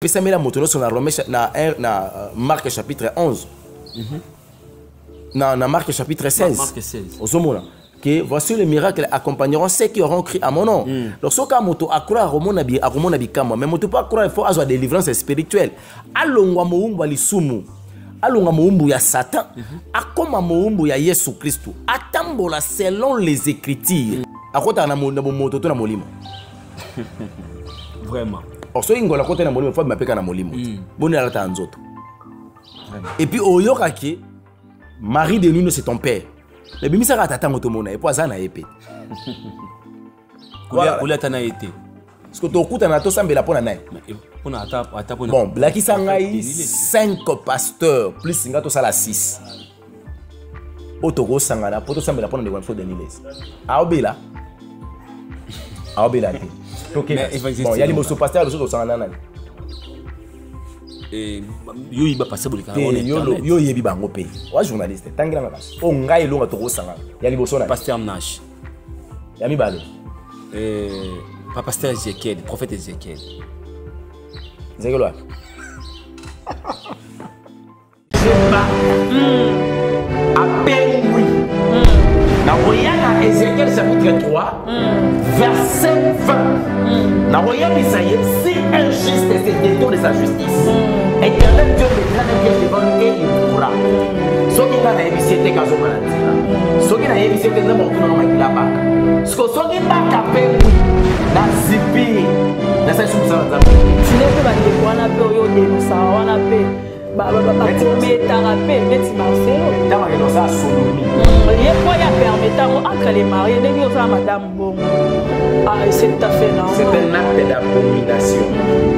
pesamela moto sur na Marc chapitre 11. Na Marc chapitre 16. Marc 16. Osomona que voici les miracles accompagneront ceux qui auront cru à mon nom. Donc ce cas moto akura romona bi kama mais moto pas croire il faut avoir délivrance spirituelle. Alongwa moumbu alisumu. Alongwa moumbu ya Satan. Akoma moumbu ya Yesu Christ. Atambola selon les écritures. Akota na moto to na molimo. Vraiment. Or so ingola kota na molimo faut mapeka na molimo. Boni alata nzoto. Et puis oyoka ki Marie de Nuno c'est ton père. Mais bimisa ka tata moto mona et poisa na épée. Kulia tana été. Parce que tokuta na to sambela pona nae. Bon, blaki sangai 5 pasteurs plus singa to sala 6. Otoko sangana poto sambela pona de Wanfo Deniles. Aobela. Aobela te. OK. Bon, il y a les mosso pasteurs le so sangana na. Yo iba passer bolika yo yebi bango pe wa journaliste tangila ngaka o ngai longa to kosanga ya liboso na pasteur Nash ya mibale pasteur Ezekiel prophète Ezekiel Ezekiel appelle oui na royana Ezekiel chapitre 3 verset 20 na royana Isaïe si injuste c'est détour de sa justice. Éternel Dieu l'éternel Dieu devant lui et il pourra. Ce qui n'a pas évité qu'à son maladie. Ce qui n'a évité que nous avons fait la barque. Ce que ce qui n'a pas fait, la zipi, la seule chose à faire. Tu n'es pas de quoi on a peur de nous ça, on a peur. Mais t'as rappelé, mais tu m'as fait. T'as rappelé dans sa sodomie. Il y a quoi y permettant entre les mariés, les gens à Madame Bon. Ah, c'est tout à fait normal. C'est un acte d'abomination.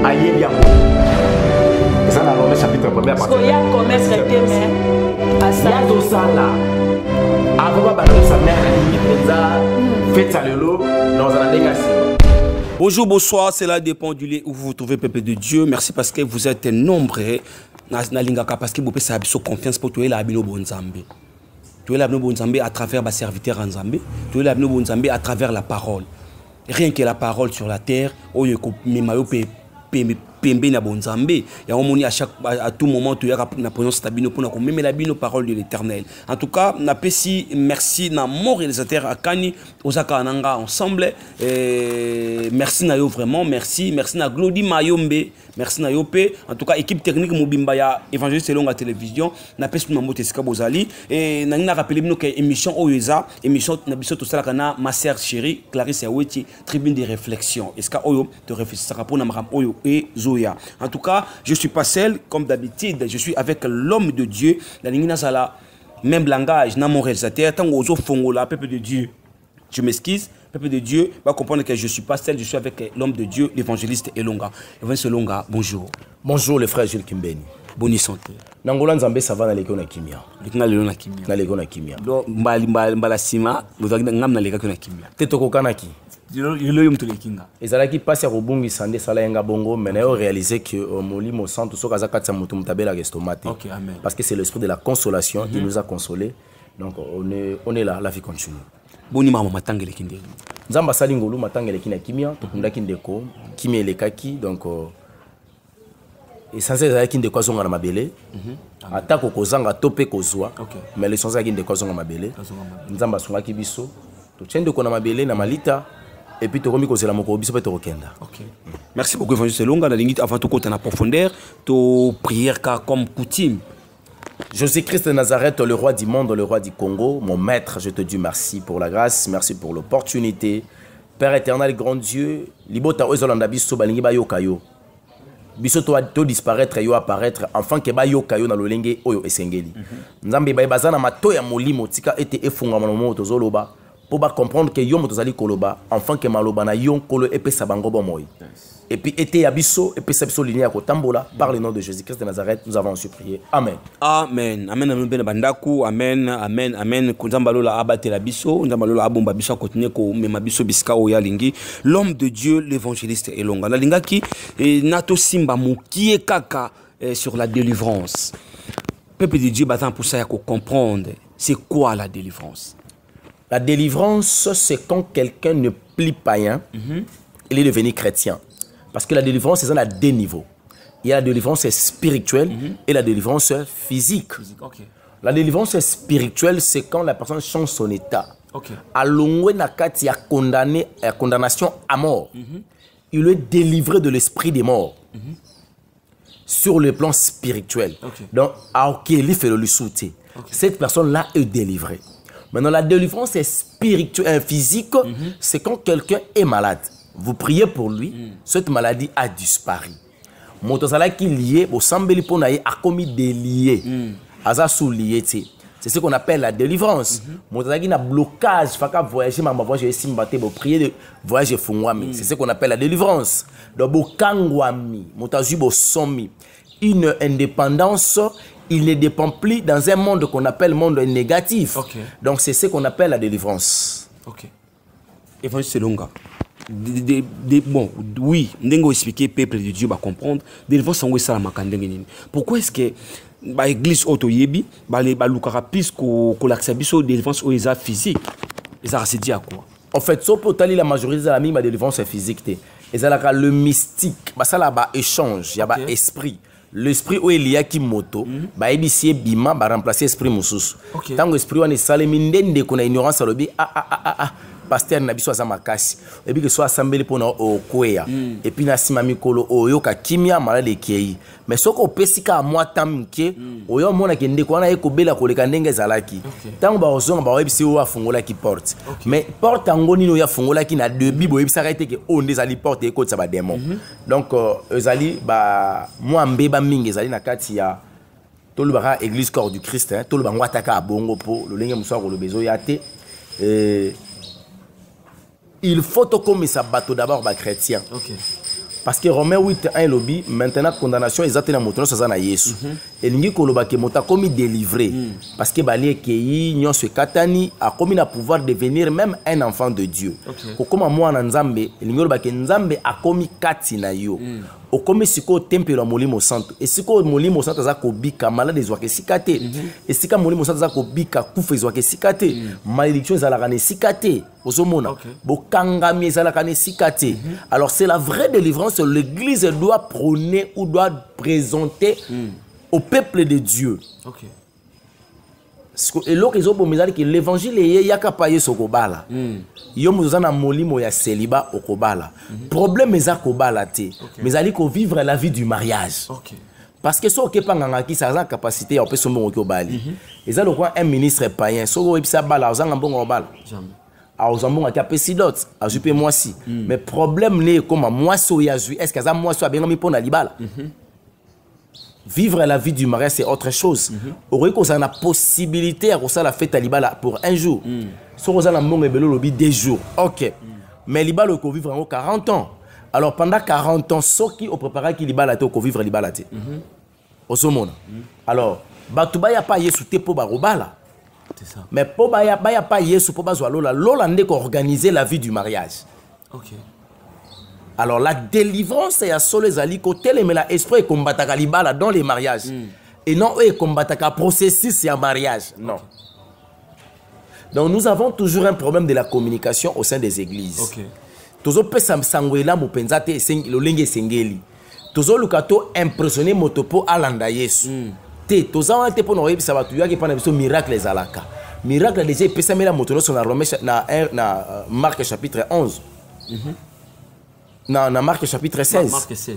Aïe, bien. Ça dans Romains chapitre 1 parce qu'il y a un commerce traité, mais à ça. Il y a tout ça là. Avant de balancer sa mère, elle dit faites ça le lot dans un dégât. Bonjour, bonsoir, c'est là dépend du lieu où vous vous trouvez, peuple de Dieu. Merci parce que vous êtes nombreux. Parce que vous avez confiance pour tuer la Bino Bonzambé. Tuer la Bino Bonzambé à travers ma serviteur en Zambé. Tuer la Bino Bonzambé à travers la parole. Rien que la parole sur la terre, Pembe na bonzambe ya omoni à tout moment tu as na présence tabino pour na ko même la bino parole de l'Éternel. En tout cas na pesi merci na mon réalisateur Akani Osaka nanga ensemble merci na yo vraiment merci na Glody Mayombe merci na yo pe en tout cas équipe technique Mobimba ya évangéliste Elonga télévision na pesi na moto esika bozali et na rappeler bino que émission Oyeza émission na biso to sala kana ma sœur chérie Clarisse Aweti tribune de réflexion esika oyo te réfléchissaka pour na makam oyo et en tout cas, je ne suis pas seul, comme d'habitude, je suis avec l'homme de Dieu, la ligne Nazala, même langage, dans mon réalisateur, tant que fongo la peuple de Dieu. Je m'excuse, peuple de Dieu, va comprendre que je ne suis pas seul, je suis avec l'homme de Dieu, l'évangéliste Elonga. Évangéliste Elonga, bonjour. Bonjour, le frère Jules Kimbeni. Bonne santé. Nangola Nzambe ça va na leko na kimia. Na leko na kimia. Na leko na kimia. Do mbala sima, vous avez ngam na leko na kimia. Tetoko kanaki. Ezalaki passe ya kobungi sande sala yenga bongo mais na yo réaliser que molimo santo so kaza katsa mutu mutabela gestomate. OK, amen. Parce que c'est l'esprit de la consolation qui nous a consolés. Donc on est là, la vie continue. Boni mama matangele kinde. Nzamba sali ngolu matangele kina kimia, tokundaki ndeko, kimia elekaki donc essentiel ezalaki ndeko azonga na mabele. Atako kozanga tope kozwa. Mais l'essentiel ezalaki ndeko azonga mabele. Nzamba sungaki biso. To tchende ko na mabele na malita. Et puis tu as la moko biso peut okenda. OK. Merci beaucoup évangéliste Elonga, la ligne avant tout côté en profondeur, to prière car comme coutume. Jésus-Christ de Nazareth, le roi du monde, le roi du Congo, mon maître, je te dis merci pour la grâce, merci pour l'opportunité. Père éternel, grand Dieu, libota ozolanda biso balingi ba yokayo. Biso to disparaître yo apparaître enfin que ba yokayo na lolenge oyo esengeli. Nzambe ba bazana mato ya molimo tika ete efunga mono tozoloba. Pour comprendre que yom tozali koloba enfin que maloba na yon kolo epesa bango bomoy. Et puis été abisso et puis sabso ligne ya kotambola par le nom de Jésus-Christ de Nazareth nous avons supplié. Amen. Amen. Amen amen ben bandaku amen amen amen kunzamba lola abate la biso nzamba lola abomba biso continuer ko mema biso biska o ya lingi l'homme de Dieu l'évangéliste Elonga la linga ki nato simba mukie kaka sur la délivrance. Peuple de Dieu battant pour ça ya ko comprendre c'est quoi la délivrance. La délivrance, c'est quand quelqu'un ne plie païen, il est devenu chrétien. Parce que la délivrance, c'est à deux niveaux. Il y a la délivrance spirituelle et la délivrance physique. La délivrance spirituelle, c'est quand la personne change son état. À l'ongwe nakati ya condamnation à mort. Il est délivré de l'esprit des morts. Sur le plan spirituel. Donc, cette personne-là est délivrée. Maintenant, la délivrance spirituelle, physique, c'est quand quelqu'un est malade. Vous priez pour lui, cette maladie a disparu. Motozala qui lié, au sambeli ponaye a commis des liés. C'est ce qu'on appelle la délivrance. Motozala qui a blocage, faka voyager, ma voyager simbate, prier de voyager fungwami. C'est ce qu'on appelle la délivrance. Donc, bokangwami, motazu bo somi. Une indépendance, il ne dépend plus dans un monde qu'on appelle monde négatif. Donc c'est ce qu'on appelle la délivrance. Évangile Selonga. Bon, oui, n'engo expliquer peuple de Dieu va comprendre. Délivrance en ça la makandengeni. Pourquoi est-ce que l'église autoyebi, ba lukara plus que l'accès délivrance au esa physique. Et ça se dit à quoi? En fait, sauf pour la majorité de la même délivrance physique. Et ça le mystique, ça là bas échange, il y a bas esprit. L'esprit où il y a qui moto, bah ici bima ba remplacer esprit mususu. Tant que esprit on est salé mindende qu'on a ignorance lobi pasteur na biso azama kasi. Et puis que soit assemblé pour na okwea. Et puis na sima mikolo oyo ka kimia malade kei. Mais soko pesika moi tamke oyo mona kende ko na ekobela ko leka ndenge zalaki. Tant ba ozonga ba webisi o afungola ki porte. Mais porte ngoni no ya fungola ki na deux bibo ebisa ka été que onde zali porte e ko tsa ba démon. Donc ezali ba moi mbeba mingi ezali na kati ya tolubaka église corps du Christ hein toluba ngwataka abongo po lo lenge muswa ko lo bezo yate il faut comme ça bateau d'abord ba chrétien. Parce que Romains 8:1 lobby maintenant condamnation exacte na moto ça na Yesu. Et lingi ko loba ke mota komi délivré parce que bali kei nyon se katani a komi na pouvoir devenir même un enfant de Dieu. Ko koma mwana nzambe lingi loba ke nzambe a komi kati na yo. O komi siko tempelo molimo santo. Et siko molimo santo za ko bika malade ezwa ke sikate. Et sika molimo santo za ko bika kufa ezwa ke sikate. Malédiction ezala ne sikate. Osomona. Bokangami ezala ne sikate. Alors c'est la vraie délivrance. L'église doit prôner ou doit présenter au peuple de Dieu. Et là, l'évangile est yakapaye sokobala. Yomuzana molimo ya célibat okobala. Problème est akobala te. Mais ali ko vivre la vie du mariage. Parce que so ke panganga ki sa capacité à peut sombo okobali. Et ça le quoi un ministre païen so ebisa bala ozanga mbongo obala. Jamais. A ozambonga ki apesi d'autres, a jupe moi si. Mais problème n'est comme moi so ya ju. Est-ce que ça moi so a bien mis pour na libala? Vivre la vie du mariage, c'est autre chose. Aurait qu'on a la possibilité à ça la fête à Libala pour un jour. Si on a la monnaie bello lobby des jours. Ok. Mais Libala qu'on vivre en 40 ans. Alors pendant 40 ans, ceux qui ont préparé qui Libala te qu'on vivre Libala te. Au somone. Alors, Batouba ya pas yesu te po barobala. C'est ça. Mais po ba ya pas yesu po bazwa lola. Lola ndeko organiser la vie du mariage. Ok. Alors la délivrance est à solo zali côté les la esprit combataka libala dans les mariages et non eux combataka processus et un mariage non. Donc nous avons toujours un problème de la communication au sein des églises. OK. Tozo pesa sangwela mupenza te lo lenge sengeli. Tozo lukato impressionner motopo alanda Yesu. Te tozo ante po no yebisa batu yaki pana biso miracle ezalaka. Miracle déjà pesa mela motono na Romains na Marc chapitre 11. Dans Marc chapitre 16. Marc 16.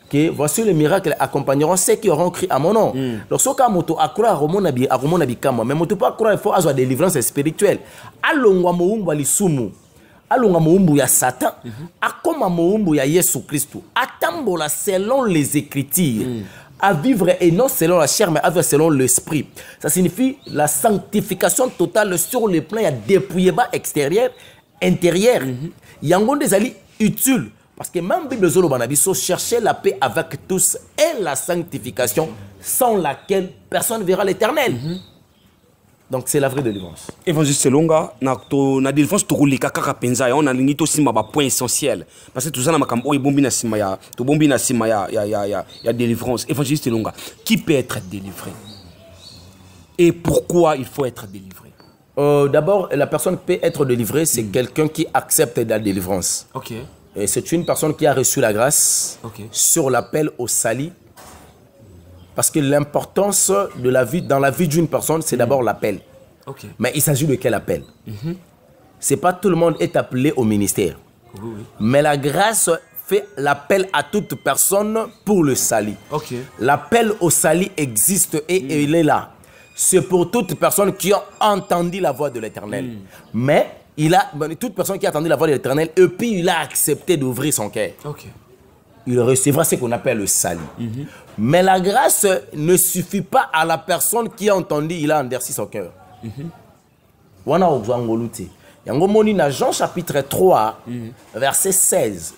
Que voici les miracles accompagneront ceux qui auront cru à mon nom. Lorsque moto a croire à mon abikama, mais moto pas croire il faut avoir délivrance spirituelle. Alongwa moumbu lisumu. Alongwa moumbu ya Satan. Akoma moumbu ya Yesu Christ. Atambola selon les Écritures. À vivre et non selon la chair, mais à vivre selon l'esprit. Ça signifie la sanctification totale sur le plan de dépouillement extérieur, intérieur. Yangon des alliés utile parce que même Bible Zolo Banabiso cherchait la paix avec tous et la sanctification sans laquelle personne ne verra l'Éternel. Donc c'est la vraie délivrance. Évangile Selonga na délivrance to kulika kaka penza ya on a lingi to sima ba point essentiel parce que tout ça na makambo e bombi na sima ya to bombi na sima ya délivrance. Évangile Selonga, qui peut être délivré et pourquoi il faut être délivré? D'abord, la personne peut être délivrée, c'est quelqu'un qui accepte la délivrance. Ok. c'est une personne qui a reçu la grâce sur l'appel au salut. Parce que l'importance de la vie, dans la vie d'une personne, c'est d'abord l'appel. Mais il s'agit de quel appel? C'est pas tout le monde est appelé au ministère. Mais la grâce fait l'appel à toute personne pour le salut. L'appel au salut existe et il est là. C'est pour toute personne qui a entendu la voix de l'Éternel. Mais toute personne qui a entendu la voix de l'Éternel et puis il a accepté d'ouvrir son cœur. Il recevra ce qu'on appelle le salut. Mais la grâce ne suffit pas à la personne qui a entendu, il a endurci son cœur. Jean chapitre 3, verset 16.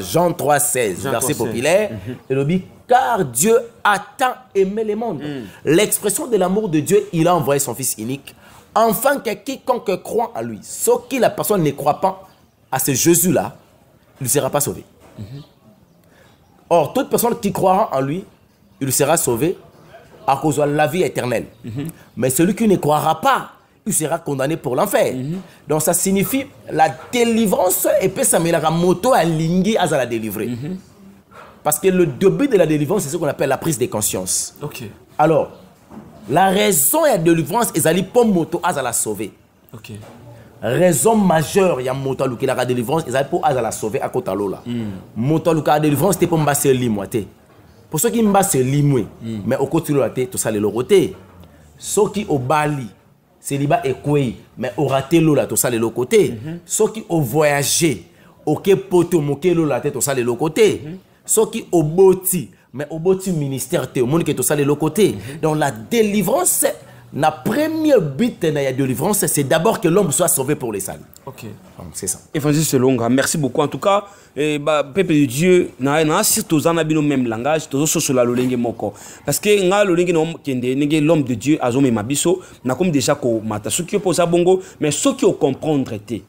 Jean 3, 16, verset populaire. Et le dit, car Dieu a tant aimé le monde. L'expression de l'amour de Dieu, il a envoyé son Fils unique, afin que quiconque croit en lui, sauf que la personne ne croit pas à ce Jésus-là, il ne sera pas sauvé. Or, toute personne qui croira en lui, il sera sauvé à cause de la vie éternelle. Mais celui qui ne croira pas, il sera condamné pour l'enfer. Donc ça signifie la délivrance et puis ça met la moto à l'ingé à la délivrer. Parce que le début de la délivrance, c'est ce qu'on appelle la prise de conscience. Alors, la raison de la délivrance, c'est d'aller pour moto à la sauver. Raison majeure, il y a moto qui la délivrance, c'est pour à la sauver à côté de l'eau. Moto qui la délivrance, c'est pour me passer l'imoué. Pour ceux qui me passent l'imoué, mais au côté de la tête, tout ça, les côté. Ceux qui au Bali, c'est liba et quoi, mais au raté l'eau là, tout ça, les côté. Ceux qui au voyagé, au kepoto, moké l'eau là, tout ça, les côté. Ceux qui au boti, mais au boti ministère, au monde qui tout ça, les côté. Donc la délivrance, la première but de la délivrance, c'est d'abord que l'homme soit sauvé pour les saluts. C'est ça. Évangéliste Longa, merci beaucoup. En tout cas, peuple de Dieu, surtout dans le même langage, tous sur la langue moko. Parce que l'homme de Dieu a zomé mabiso, n'a comme déjà ko mata. Ceux qui opposent à bongo, mais ceux qui ont comprendre té.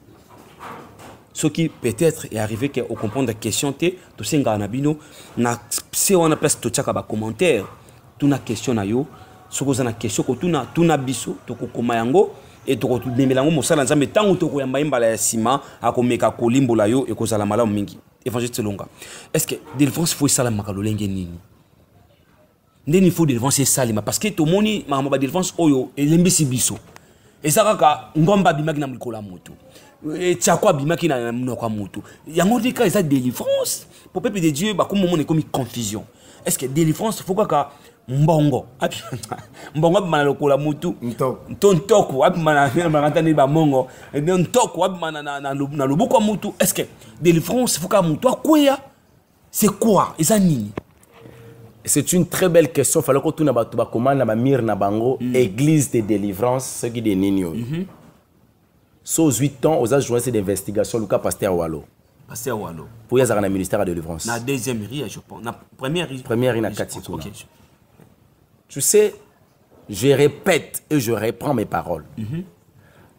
Ce qui peut-être est arrivé que au comprendre la question té, tout ça nga nabino, na si on a presque tout ça comme commentaire, tout na question na yo. Ce que na question ko tuna biso to ko komayango et to ko nemelango mosala nzambe tango to ko yamba imbala ya sima akomeka ko limbola yo e ko sala malamu mingi. Évangéliste Longa, est-ce que délivrance faut sala makalolenge nini ndeni faut délivrance salima parce que to moni ma ba délivrance oyo elembisi biso ezaka ngomba bimaki na mikola moto et tchakwa bimaki na mnoko moto yango dika eza délivrance pour peuple de Dieu ba comme moment comme confusion. Est-ce que délivrance faut ka mbongo mbongo bimana lokola mutu ntoko abimana ngantani ba mongo ntoko abimana na loboko mutu. Est-ce que délivrance faut ka mutu akoya c'est quoi eza nini? C'est une très belle question. Fallait que tout na ba komana na ba mir na bango église de délivrance ce qui de ninyo. So 8 ans aux agents d'investigation Lucas Pasteur Wallo. Pasteur Wallo. Pour y avoir un ministère de délivrance. La deuxième ria je pense. La première na kati. Tu sais, je répète et je reprends mes paroles.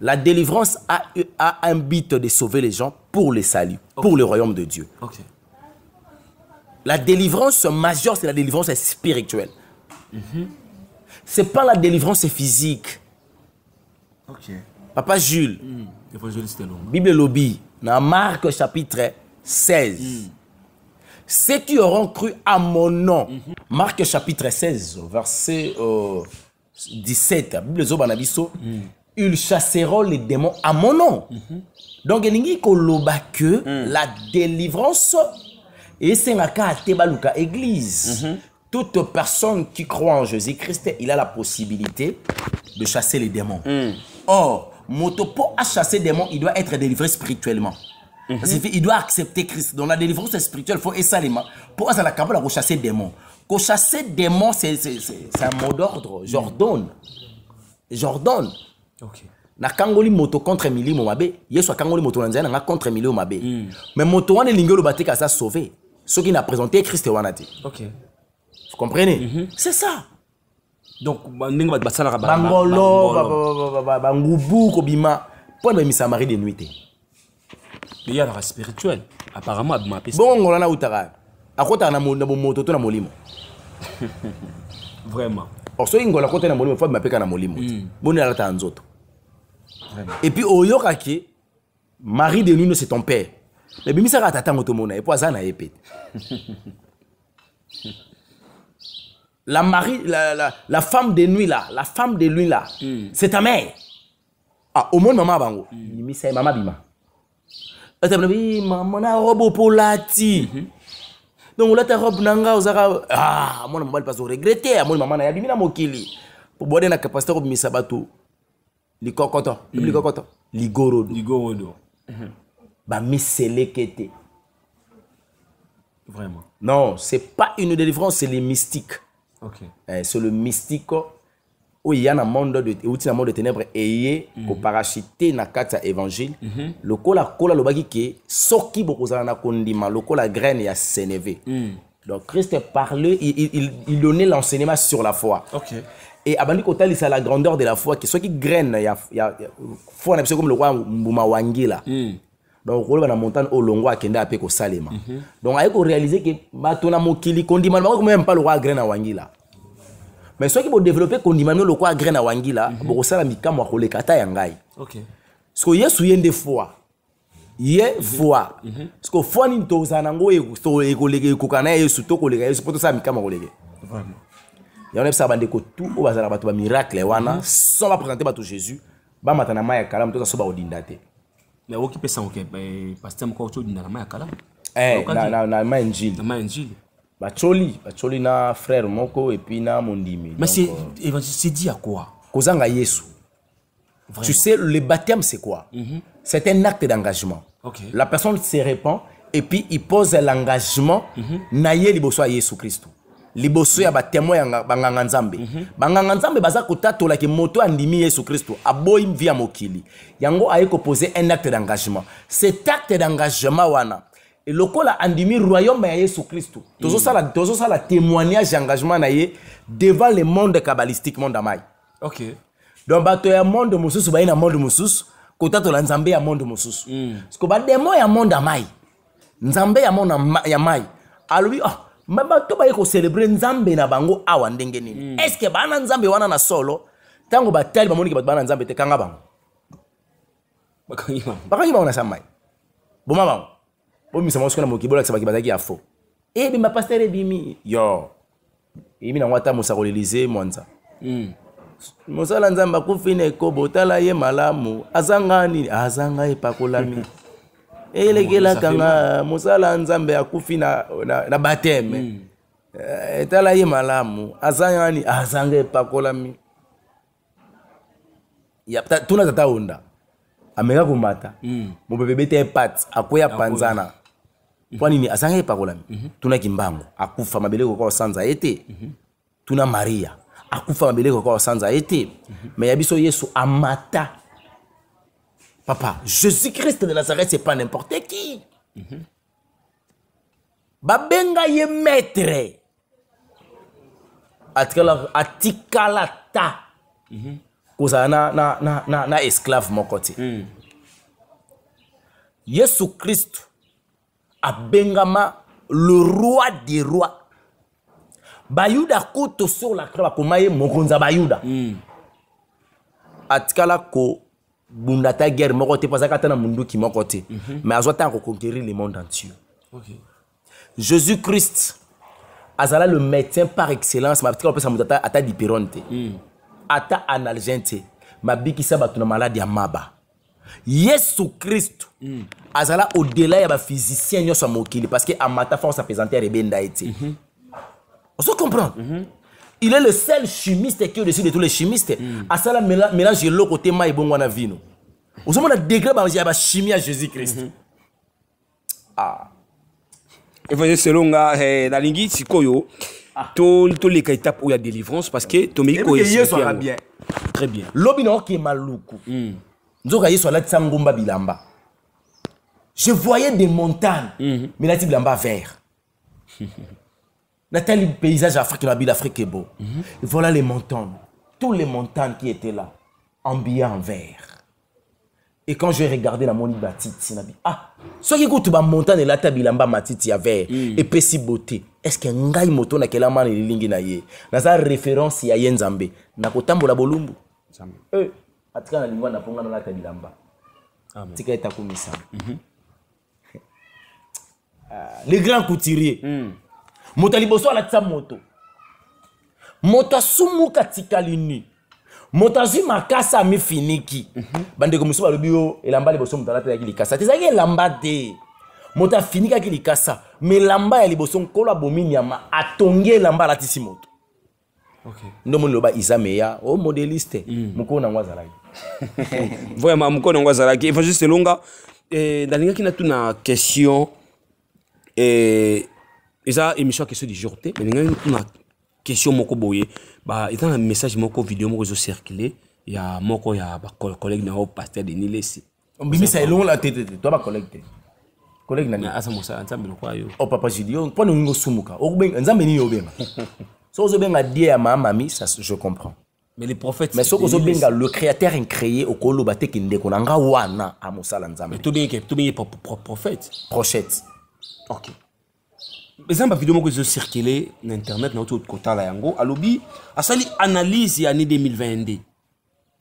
La délivrance a un but de sauver les gens pour le salut, pour le royaume de Dieu. La délivrance majeure, c'est la délivrance spirituelle. Ce n'est pas la délivrance physique. Papa Jules, Bible Lobby, dans Marc chapitre 16. Ceux qui auront cru à mon nom, Marc chapitre 16, verset 17, Bible Zobanabiso, ils chasseront les démons à mon nom. Donc, il y a que la délivrance et c'est la église. Toute personne qui croit en Jésus-Christ, il a la possibilité de chasser les démons. Or, pour chasser les démons, il doit être délivré spirituellement. Il doit accepter Christ. Donc la délivrance spirituelle, il faut essayer pour être capable de chasser des démons. Pour chasser des démons, c'est un mot d'ordre. J'ordonne. J'ordonne. Na kangoli moto contre mili mo mabe, yeso kangoli moto nanzana na contre mili mo mabe. Mais moto wane lingelo baté ka ça sauver. Ce qui n'a présenté Christ wanati. Vous comprenez? C'est ça. Donc ndinga basala ba bangolo bangubu kobima pour même Samarie de nuit. Il y a la race spirituelle. Apparemment, ma piste. Bon, on a outara. À côté, on a mon moto, on a molimo. Vraiment. Or, ce qu'on a côté, on a molimo, faut m'appeler un molimo. Bon, on a un autre. Et puis, au Yoraki, Marie de Nuno, c'est ton père. Mais bimisa ka tata ngoto mona et puis azana épée. La femme de nuit là, c'est ta mère. Ah, au monde maman bango. Bimisa maman bima. Maman na robe polati. Donc là ta robe nanga ozaka mon maman pas regretter, mon maman na yabimi na mokili. Pour boire na capacité robe misabatu. Likokoto, ligorodo. Ba miselekete. Vraiment. Non, c'est pas une délivrance, c'est les mystiques. OK. C'est le mystique où il y a un monde de ténèbres et ko parachité na kata évangile. Le kola lobaki ke soki bokozana na kondima, le kola graine ya sénévé. Donc Christ parlait, il donnait l'enseignement sur la foi. OK. Et abandi kotali c'est la grandeur de la foi que ceux qui graine ya foi na comme le roi Mbuma Wangila. Donc on va na montagne au longo akenda ape ko salema. Donc ayeko réaliser que batona mokili kondima même pas le roi graine à Wangila. Mais ceux qui vont développer kondima le roi graine à Wangila, boko sala mikamo akolekata ya ngai. OK. Parce que yesu yende foi. Ye foi. Parce que foi ni tozana ngo ekoleke kokana yesu to koleka yesu poto sala mikamo koleke. Vraiment. Il y a un peu tout au bazar bato ba miracle wana sans va présenter bato Jésus ba matana maya kala mto so ba odindate. Mais wo ki pesa OK pasteur mko cho dinala maya kala. Na manjili. Na manjili. Ba choli na frère moko et puis na mondimi. Mais c'est dit à quoi? Kozanga Yesu. Tu sais le baptême c'est quoi? C'est un acte d'engagement. OK. La personne se répand et puis il pose l'engagement na ye liboso ya Yesu Christ. Liboso ya batemo ya banganga nzambe. Banganga nzambe baza kotatola ke moto andimi Yesu Kristo aboyi via mokili. Yango ayeko poser un acte d'engagement. Cet acte d'engagement wana et lokola andimi royaume ya Yesu Kristo. Tozo sala témoignage d'engagement na ye devant le monde kabbalistique monde amai. OK. Donc bato ya monde mususu ba ina monde mususu kotatola nzambe ya monde mususu. Parce que ba demo ya monde amai. Nzambe ya monde ya mai. Alobi Maba to ba yeko célébrer nzambe na bango awa ndenge nini. Est-ce que bana nzambe wana na solo tango batali ba moniki bana nzambe te kanga bango. Bakangi bango na samai. Boma bango. Bomi sama osiko na mokibola kisa bakibazaki ya faux. Bima pasteur bimi yo. Imi na ngwata musa ko l'Élysée mwanza. Musala nzamba kufine ko botala ye malamu azangani azanga epakolami. Elekela kanga musala nzambe akufi na bateme. Etala ye malamu azangani azanga epakolami. Ya tuna tata onda. Ameka kumata. Mobebe bete pat akoya panzana. Kwa nini azanga epakolami? Tuna kimbango akufa mabeleko kwa sanza ete. Tuna Maria akufa mabeleko kwa sanza ete. Mais yabiso Yesu amata. Papa, Jésus-Christ de Nazareth, c'est pas n'importe qui. Babenga ye maître. Atikalata. Koza na esclave mon côté. Jésus-Christ abengama le roi des rois. Bayuda koto sur la croix komaye mokonza bayuda. Atikala ko bundata guerre moko te pasaka tana mundu ki moko te mais azota ko conquérir le monde entier. OK. Jésus-Christ azala le médecin par excellence ma petite pesa mutata ata diperonte. Ata analgente mabikisa batu na maladie ya maba. Yesu Christ azala au-delà ya ba physicien nyoso mokili parce que amata force apesanteur rebenda ete. On se comprend. Il est le seul chimiste qui est au-dessus de tous les chimistes. À ça, mélange de l'eau côté maï bon wana vino. Vous avez un degré de chimie à Jésus-Christ. Et vous selon la lingi sikoyo, tous les étapes où il y a délivrance parce que Tomiko est bien. Très bien. Lobino qui est maloukou. Nzoka yeso la tsangumba bilamba. Je voyais des montagnes, mais la bilamba vert. Nathalie, le paysage africain, l'Afrique est beau. Et voilà les montagnes. Toutes les montagnes qui étaient là, habillées en vert. Et quand j'ai regardé la moni batiti, ce qui écoute ma montagne la tabilamba matiti à vert et pessi beauté. Est-ce que ngai moto na kela man lingi na ye? Na sa référence ya Yenzambe. Na kotambola bolumbu. Atika na lingwa na ponga na tabilamba. Tika etakumisa. les grands couturiers. Moto liboso ala tsa moto. Moto sumuka tikalini. Moto azui makasa mi finiki. Bande ko musuba lobio elamba liboso moto ala tela ki likasa. Tezaki elamba te. Moto finika ki likasa. Mais lamba ya liboso nkolo bomini ama atonge lamba la tisi moto. Okay. Ndomo loba izameya o modéliste. Muko na ngwazalaki. Vraiment muko na ngwazalaki. Il faut juste longa dalinga ki na tuna question eza émission question du jour te. Mais dalinga tuna question moko boye ba eza un message moko vidéo moko zo circuler ya moko ya ba collègue na o pasteur de Nilesi. Mbimisa elongo la tete toi ba collègue. Collègue nani asa mosa nzambe lokwa yo. O papa Gideon pona ngo sumuka. O benga nzambe ni yo benga. So zo benga die ya mami ça je comprends. Mais les prophètes mais so zo benga le créateur incréé o kolo ba teke ndeko nanga wana a mosala nzambe. Tout bien prophète. Prophète. OK. Mais ça, ma vidéo que je circulé sur internet, na autre côté là yango, alobi, asali analyse ya année 2022.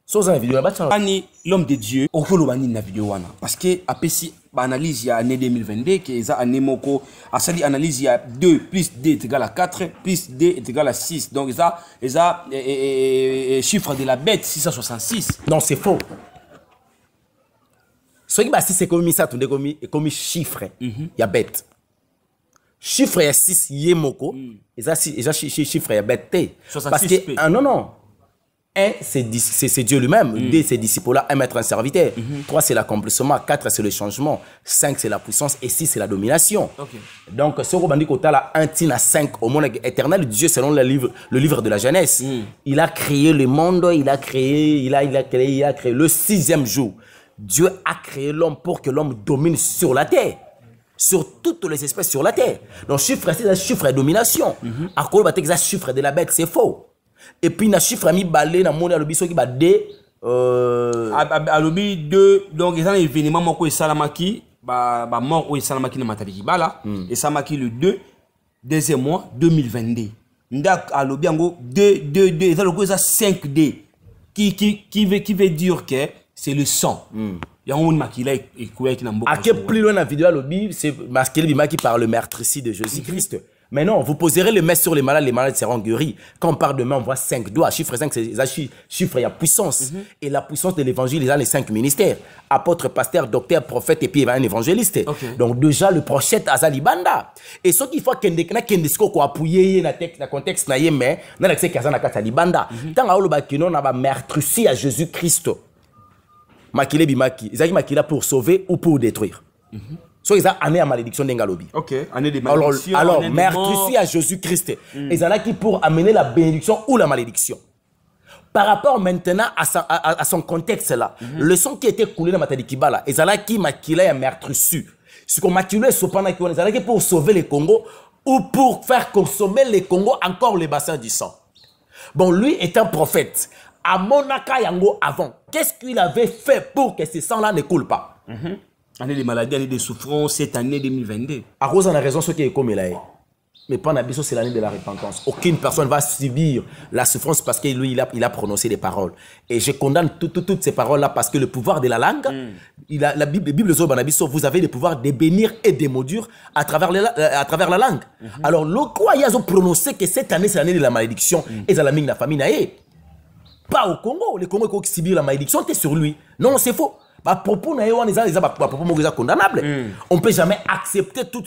So ça vidéo ba tsa. Ani l'homme de Dieu, okolo bani na vidéo wana parce que apesi ba analyse ya année 2022 que eza année moko asali analyse ya 2 plus 2 est égal à 4 plus 2 est égal à 6. Donc ça chiffre de la bête 666. Non, c'est faux. Ce qui basi c'est comme ça tout comme chiffre. Ya bête. Chiffre ya 6 yemoko, et ça chiffre ya bête. Parce que non. 1 c'est Dieu lui-même, 2 c'est disciple-là, 1 maître un serviteur, 3 c'est l'accomplissement, 4 c'est le changement, 5 c'est la puissance et 6 c'est la domination. Okay. Donc ce qu'on dit là 1 tina 5 au monde éternel Dieu selon le livre de la Genèse. Il a créé le monde, il a créé le 6e jour. Dieu a créé l'homme pour que l'homme domine sur la terre. Sur toutes les espèces sur la terre. Donc chiffre c'est un chiffre de domination. À quoi le ça chiffre de la bête c'est faux. Et puis na chiffre mi balé na monde alobi soki ba D alobi 2 donc ils ont événement moko esalamaki ba mort o esalamaki na mataliki bala et samaki le 2e mois 2022. Ndak alobi yango 2 ça le ko ça 5D qui veut dire que c'est le sang. Il y a un makila et quoi qui n'a pas. À quel plus loin la vidéo alobi c'est masqué bima qui parle le meurtricide de Jésus-Christ. Mais non, vous poserez le maître sur les malades seront guéris. Quand on parle de main, on voit 5 doigts. Chiffre 5, c'est chiffre, il y a puissance. Et la puissance de l'évangile, il y a les 5 ministères. Apôtre, pasteur, docteur, prophète, et puis il y a un évangéliste. Okay. Donc déjà, le prophète Azali Banda. Et ce qu'il faut qu'il y ait un appuyer dans le contexte, mais dans l'accès qu'il y a Azali Banda. Tant que nous avons meurtrici à Jésus-Christ. Makile bimaki. Ils ont makila pour sauver ou pour détruire. So ils ont année à malédiction d'Engalobi. Ok, année de malédiction. Alors meurtrici à Jésus-Christ. Ils ont qui pour amener la bénédiction ou la malédiction. Par rapport maintenant à son contexte là, le son qui était coulé dans Matadiki là, ils ont qui makila ya meurtrici. Ce qu'on makila sopana qui ils ont qui pour sauver le Congo ou pour faire consommer le Congo encore les bassins du sang. Bon, lui est un prophète. À Monaka Yango avant, qu'est-ce qu'il avait fait pour que ce sang-là ne coule pas? Année de maladies, année de souffrance, cette année 2022. À cause on a raison, ce qui est comme il a. Mais pas Nabiso, c'est l'année de la repentance. Aucune personne va subir la souffrance parce que lui, il a prononcé des paroles. Et je condamne toutes ces paroles-là parce que le pouvoir de la langue, la Bible Zobanabiso, vous avez le pouvoir de bénir et de maudire à travers la langue. Alors, le quoi, il a prononcé que cette année, c'est l'année de la malédiction et ça la mine la famille naïe. Pas au Congo. Le Congo qui subit la malédiction, c'est sur lui. Non, c'est faux. Bah, propos condamnable. On ne peut jamais accepter tout.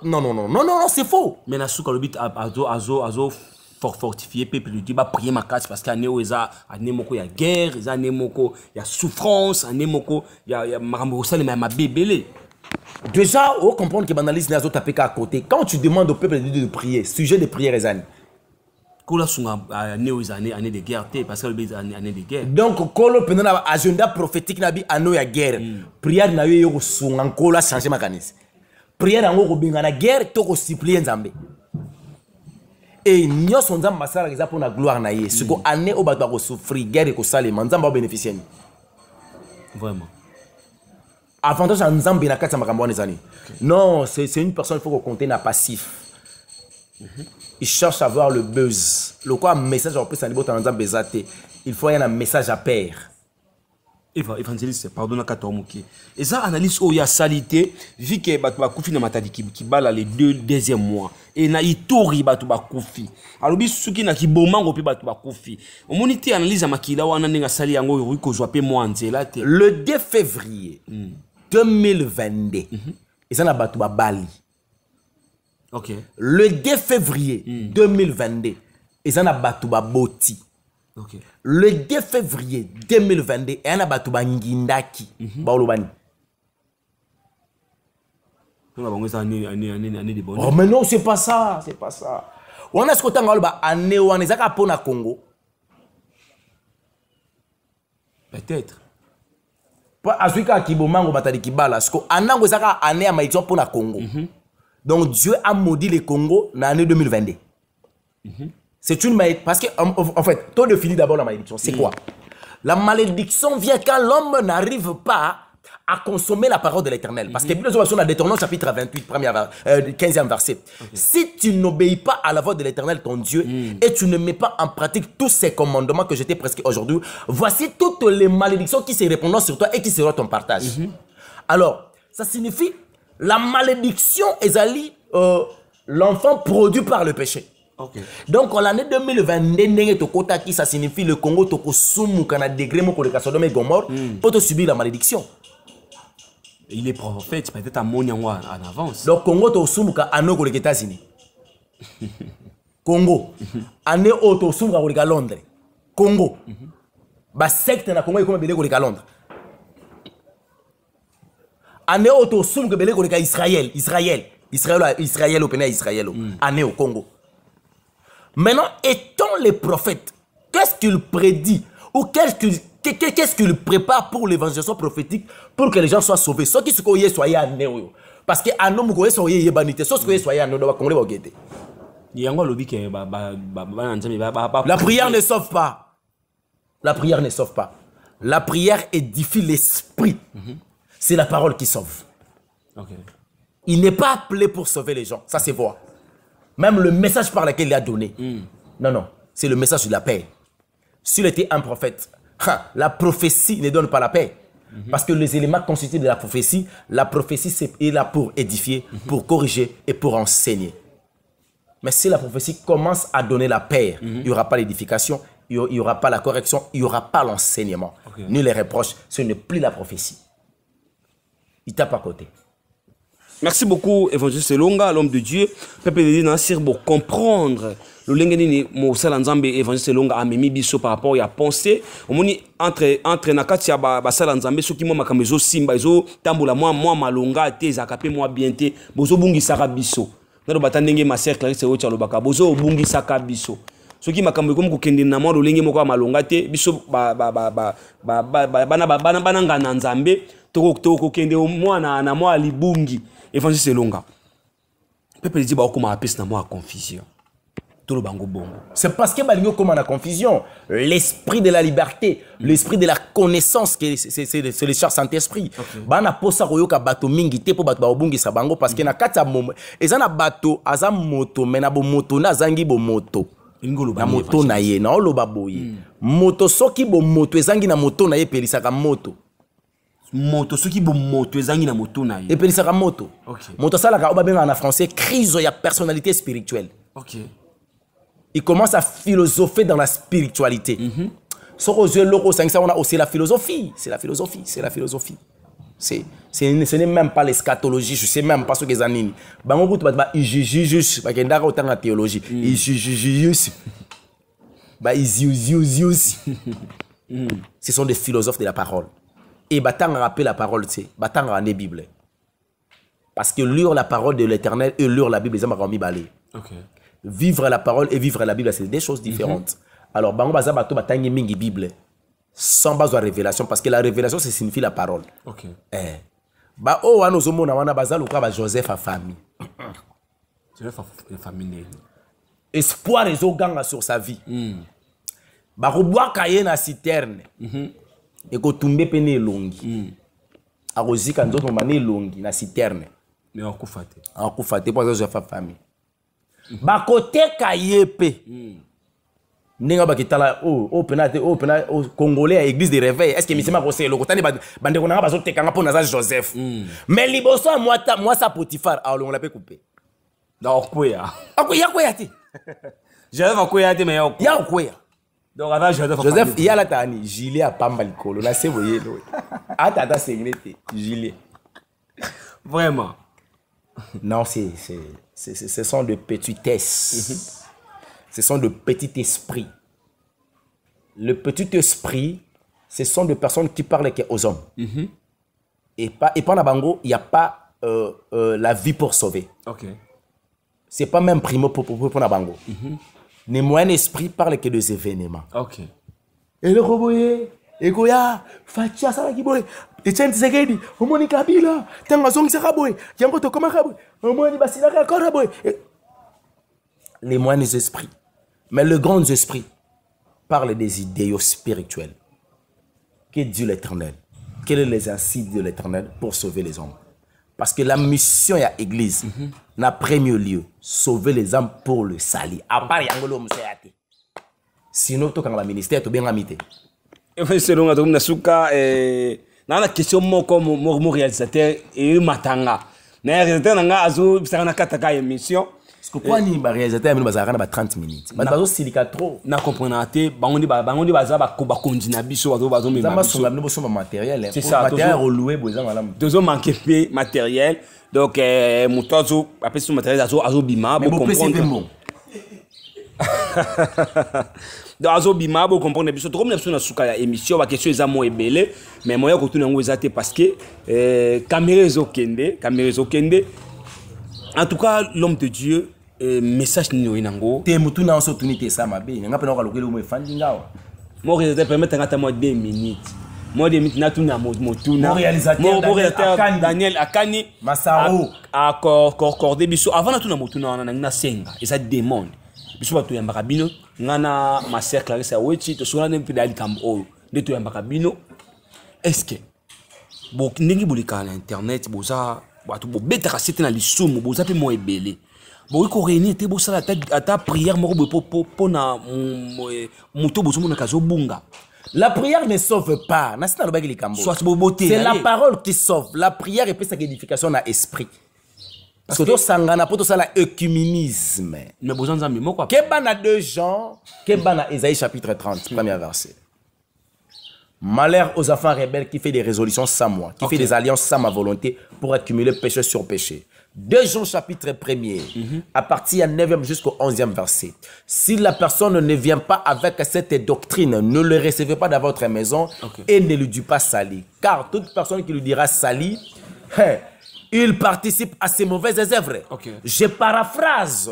Non, c'est faux. Mais na souka le but azo fortifier peuple lui ba prier ma casse parce qu'année où eza année moko ya guerre, eza année moko ya souffrance, année moko ya marambo sale ma bébélé. Déjà, on comprend que banalise nazo tapé à côté. Quand tu demandes au peuple de prier, sujet de prière les années. Année de guerre parce que le année de guerre. Donc kolo pendant agenda prophétique nabi année ya guerre. Prière na yo sunga kola changer mécanisme. Prière ngo ko binga na guerre to ko supplier nzambe. Et nyoso nzamba masala kiza pour na gloire na ye. Ce ko année o bato ko souffrir guerre ko salema nzamba o bénéficier. Vraiment. Avantage nzambe na kati makambo les années. Non, c'est une personne il faut qu'on compte na passif. Il cherche à avoir le buzz. Le quoi message en plus il faut un message à pair. évangéliste, pardon, na katomuki. Et ça, analyse où il y a salité, vu que Batouba Koufi n'a matadi qui bala les 2 deuxième mois. Et na itori Batouba Koufi. Alors, bis souki na ki bomango pi Batouba Koufi. Au monité analyse à makila ou ananenga sali yango yuko joapé moi anzela te. Le 2 février 2022, et ça na Batouba Bali. Ok. Le 2 février 2022, et ça na Batouba Boti. Ok. Le 2 février 2022, et na Batouba Ngindaki. Baolobani. Oh, mais non, c'est pas ça, c'est pas ça. On a ce côté ngaloba année ou année zaka pona Congo. Peut-être. Pas azuka kibomango batali kibala, parce que anango zaka année à maïtion pona Congo. Donc Dieu a maudit le Congo dans l'année 2022. C'est une malédiction. Parce que, en fait, toi définis d'abord la malédiction. C'est quoi? La malédiction vient quand l'homme n'arrive pas à consommer la parole de l'Éternel. Parce que Bible on a Deutéronome chapitre 28, 15e verset. Si tu n'obéis pas à la voix de l'Éternel, ton Dieu, et tu ne mets pas en pratique tous ces commandements que je t'ai prescrits aujourd'hui, voici toutes les malédictions qui se répandront sur toi et qui seront ton partage. Alors, ça signifie la malédiction est l'enfant produit par le péché. Okay. Donc en l'année 2022, ça signifie le Congo toko sumu kana degré moko de Sodome et Gomorrhe pour te subir la malédiction. Il est prophète, peut-être à mon en avance. Donc Congo to sumu ka anoko les États-Unis. Congo année auto sumu ka Londres. Congo. Ba secte na Congo comme belé ka Londres. Année auto sumu ka belé ka Israël au pays Israël. Année au Congo. Maintenant, étant les prophètes, qu'est-ce qu'ils prédisent ou qu'est-ce qu'ils préparent pour l'évangélisation prophétique pour que les gens soient sauvés? Ceux qui soient à Néo. Parce que un homme qui soit banité, ceux qui soient à Néo, la prière ne sauve pas. La prière ne sauve pas. La prière édifie l'esprit. C'est la parole qui sauve. Okay. Il n'est pas appelé pour sauver les gens. Ça se voit. Même le message par lequel il a donné. Non, non. C'est le message de la paix. S'il était un prophète, la prophétie ne donne pas la paix. Parce que les éléments constitués de la prophétie est là pour édifier, pour corriger et pour enseigner. Mais si la prophétie commence à donner la paix, il n'y aura pas l'édification, il n'y aura pas la correction, il n'y aura pas l'enseignement, ni les reproches. Ce n'est plus la prophétie. Il tape à côté. Merci beaucoup, évangéliste Longa, l'homme de Dieu. Peuple de Dieu, Nassir, pour comprendre le lengeni mo salanzambe évangéliste Longa a memi biso par rapport à penser. On moni entre nakati ya ba salanzambe soki mo makamezo simba zo tambola moi malonga te zakape moi bien te bozo bungi saka biso. Nalo batandenge ma sœur Clarisse Ocha lobaka bozo bungi saka biso. Soki makambo comme kokende na mo lolenge moko malonga te biso bana ngana nzambe toko kende mwana na moi libungi. Évangéliste Longa. Peuple dit comment appeler na moi confusion. Tout le bango bongo. C'est parce que balingo comme la confusion, l'esprit de la liberté, l'esprit de la connaissance que c'est le cher Saint-Esprit. Bana posa koyoka bato mingi te po bato ba obungi sa bango parce que na kata momo ezana bato aza moto mena bo moto na zangi bo moto. Na moto na ye na oloba boye. Moto soki bo moto ezangi na moto na ye pelisaka moto. Moto soki bo moto ezangi na moto na ye. Et pelisaka moto. Moto salaka oba benga en français crise ya personnalité spirituelle. OK. Il commence à philosopher dans la spiritualité. On a aussi la philosophie. C'est la philosophie. C'est la philosophie. Ce n'est même pas l'eschatologie. Je ne sais même pas ce que c'est. Ce sont des philosophes de la parole. Et batang rappelle la parole, c'est batang en Bible. Parce que lire la parole de l'Éternel et lire la Bible, ils ont mis balé. Vivre la parole et vivre la Bible, c'est des choses différentes. Alors, bango baza bato batangi mingi Bible sans base de révélation, parce que la révélation, ça signifie la parole. Ba o wana zomo na wana baza luka ba Joseph a famille. Joseph a famille. Espoir ezo ganga sur sa vie. Ba robwa kaye na citerne. Et ko tumbe pene longi. A rozika nzoto mane longi na citerne. Mais en kufate. En kufate pour Joseph a famille. Ba kote kayepe. Nenga bakitala au Congolais à église de réveil. Est-ce que misema kose le kotani bande ko nanga bazote kanga pour Nazar Joseph. Mais liboso moi ça Potiphar on l'a pas coupé. Donc quoi? Ya quoi ti? Joseph a quoi ti mais ya quoi? Donc avant Joseph il y a la tani gilet à pamba likolo na se voyé lo. Ata sengrete gilet. Vraiment. Non, ce sont de petitesses. Ce sont de petits esprits. Le petit esprit, ce sont des personnes qui parlent aux hommes. Et pas dans Bango, il n'y a pas la vie pour sauver. Ok. Ce n'est pas même primo pour Bango. Les moyens esprits parlent que des événements. Ok. Et le roboye, et Goya, Fatia Sarakiboy, Etienne Tsegedi, Omoni Kabila, Tangazong Saraboy, Yangoto Komakaboy, Omoni Basinaka Koraboy. Les moyens esprits. Mais le grand esprit parle des idéaux spirituels. Que Dieu l'Éternel, quels sont les incites de l'Éternel pour sauver les hommes? Parce que la mission de l'église n'a premier lieu, sauver les âmes pour le salut. À part Yangolo Mousseyate. Sinon, tout quand le ministère, tout bien amité. Et selon la Nasuka, dans la question, moi, comme mon réalisateur, et Matanga. Mais le réalisateur n'a pas kataka émission. Parce que quoi, ni réalisateur, il y a 30 minutes. Mais il silica trop. Na comprenate, bangondi baza ba kondina biso bazo me ba so matériel. C'est ça, matériel reloué besoin malam. Deux hommes manqué pe matériel. Donc mutozo après ce matériel azo bima pour comprendre. Donc azo bima pour comprendre biso trop na biso na suka ya émission ba question eza mo ebele mais moya ko tuna ngo ezate parce que caméra ezokende. En tout cas, l'homme de Dieu, message ni oinango. Te mutu na oso tunite sa mabe. Nga pena ka lokelo mo fandi ngawa. Mo réalisateur permettre ngata mo 2 minutes. Mo 2 minutes na tuna mo tuna. Mo réalisateur Daniel Akani Masaro a cordé biso avant na tuna mo tuna na senga. Et ça demande. Biso ba to yamba bino ngana ma sœur Clarisse Awechi to sona nempi dali kambo. De to yamba bino. Est-ce que bo ndingi bolika na internet boza bato bobetaka sete na lisumu boza pe mo ebele bo ko réunir te bo sala ta prière moko po na muto bozo mona kazo bunga. La prière ne sauve pas. C'est la parole qui sauve. La prière est plus édification dans l'esprit. Parce que sangana poto sala œcuménisme. Mais besoin nzambe moko. Kebana 2 Jean, kebana Ésaïe chapitre 30, premier verset. Malheur aux enfants rebelles qui fait des résolutions sans moi, qui fait des alliances sans ma volonté pour accumuler péché sur péché. 2 Jean chapitre 1er, à partir du 9e jusqu'au 11e verset. Si la personne ne vient pas avec cette doctrine, ne le recevez pas dans votre maison et ne lui dit pas sali. Car toute personne qui lui dira sali, il participe à ses mauvaises œuvres. Je paraphrase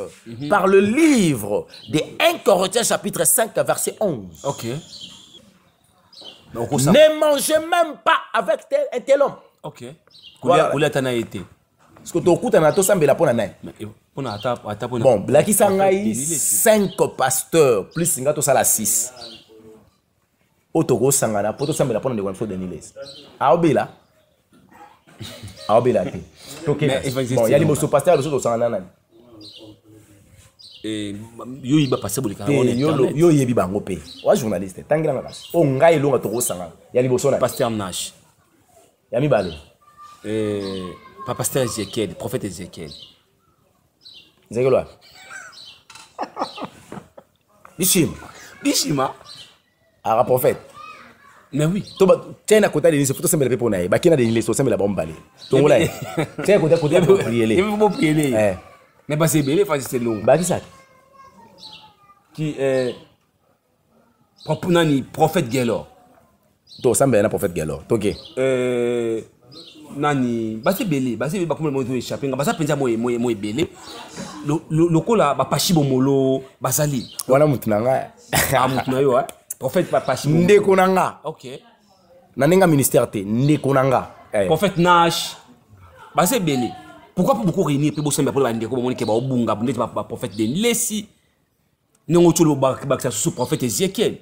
par le livre de 1 Corinthiens chapitre 5 verset 11. Ne mangez même pas avec un tel homme. Voilà. Parce que tu as tout ça, mais la bon, la qui s'en 5 pasteurs, plus la 6. Otogo sangana, poto sambe la pona de Wanfo Daniles. Aobela. Aobela. Ok. Bon, il y a des mots pasteurs, les autres sangana. Et yo iba passer bolika yo yebi bango pe wa journaliste tangira ngaka o ngai longa to sanga ya liboso na pasteur Nash ya mibale pas pasteur Ezekiel prophète Ezekiel Ezekiel Bishima ara prophète mais oui to ba tena kota de ni se photo sembele pe pona ba kina de ni so sembele ba mbale to ngola tena kota pour prier il faut prier mais bah c'est belé c'est long bah qui ça qui est prophète Gelor to sambé na prophète Gelor OK nani bah c'est belé bah comme le échappé bah ça penza moi belé le kola bah pachi bomolo basali wana mutunanga mutuna yo prophète pachi ndeko nanga OK naninga ministère te ndeko nanga prophète Nash bah c'est belé. Pourquoi pas beaucoup réunir pour bosser pour bande ko monike ba obunga bonde ba prophète de lesi non tu le ba sous prophète Ezekiel.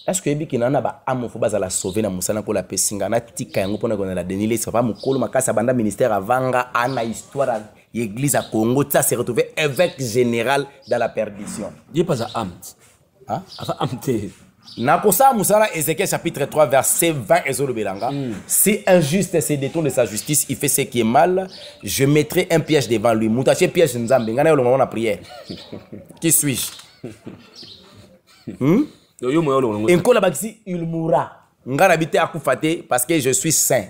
Est-ce que ebi kinana ba amo fo bazala sauver na musana ko la pesinga na tika yango pona ko na la denile ça va mukolo makasa banda ministère avanga ana histoire l'église à Congo, ça s'est retrouvé évêque général dans la perdition. Il n'y a pas à Amt. Hein? Amt. Nakosa Moussala, Ézéchiel chapitre 3, verset 20, Ezolo Belanga. C'est injuste et c'est détourne de sa justice, il fait ce qui est mal. Je mettrai un piège devant lui. Moutaché piège Nzambe. Ngana yolo ngana prière. Qui suis-je? Enkola Baxi, il mourra. Ngana habite à Koufate parce que je suis saint.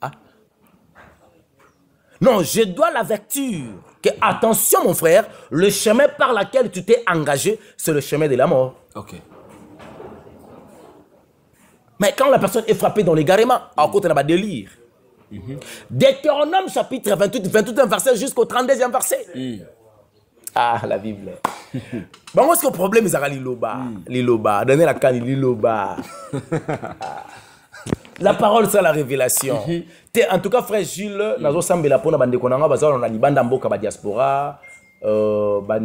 Ah? Non, je dois l'avertir que, attention mon frère, le chemin par lequel tu t'es engagé, c'est le chemin de la mort. Ok. Mais quand la personne est frappée dans l'égarement, à côté de la délire. Deutéronome chapitre 28, 21 verset jusqu'au 32e verset. Ah, la Bible. Bon, moi, ce que le problème, c'est Liloba. Liloba. Donner la canne, Liloba. La parole, c'est la révélation. En tout cas, frère Gilles, nous avons samedi la peau, nous avons dit qu'on a diaspora.